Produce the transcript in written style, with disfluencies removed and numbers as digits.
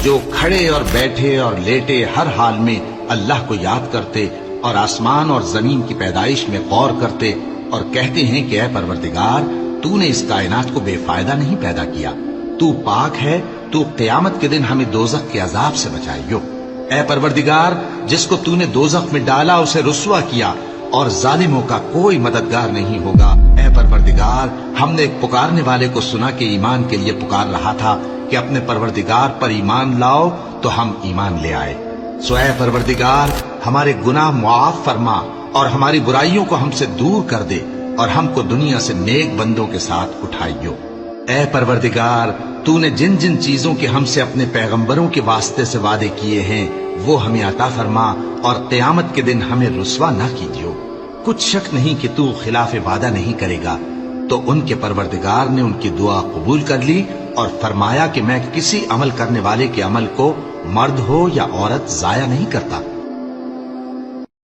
جو کھڑے اور بیٹھے اور لیٹے ہر حال میں اللہ کو یاد کرتے اور آسمان اور زمین کی پیدائش میں غور کرتے اور کہتے ہیں کہ اے پروردگار تو نے اس کائنات کو بے فائدہ نہیں پیدا کیا، تو پاک ہے، تو قیامت کے دن ہمیں دوزخ کے عذاب سے بچائیو۔ اے پروردگار جس کو تو نے دوزخ میں ڈالا اسے رسوا کیا اور ظالموں کا کوئی مددگار نہیں ہوگا۔ اے پروردگار ہم نے ایک پکارنے والے کو سنا کہ ایمان کے لیے پکار رہا تھا کہ اپنے پروردگار پر ایمان لاؤ تو ہم ایمان لے آئے۔ سو اے پروردگار ہمارے گناہ معاف فرما اور ہماری برائیوں کو ہم سے دور کر دے اور ہم کو دنیا سے نیک بندوں کے ساتھ اٹھائیو۔ اے پروردگار تو نے جن جن چیزوں کے ہم سے اپنے پیغمبروں کے واسطے سے وعدے کیے ہیں وہ ہمیں عطا فرما اور قیامت کے دن ہمیں رسوا نہ کیجیو۔ کچھ شک نہیں کہ تو خلاف وعدہ نہیں کرے گا۔ تو ان کے پروردگار نے ان کی دعا قبول کر لی اور فرمایا کہ میں کسی عمل کرنے والے کے عمل کو مرد ہو یا عورت ضائع نہیں کرتا۔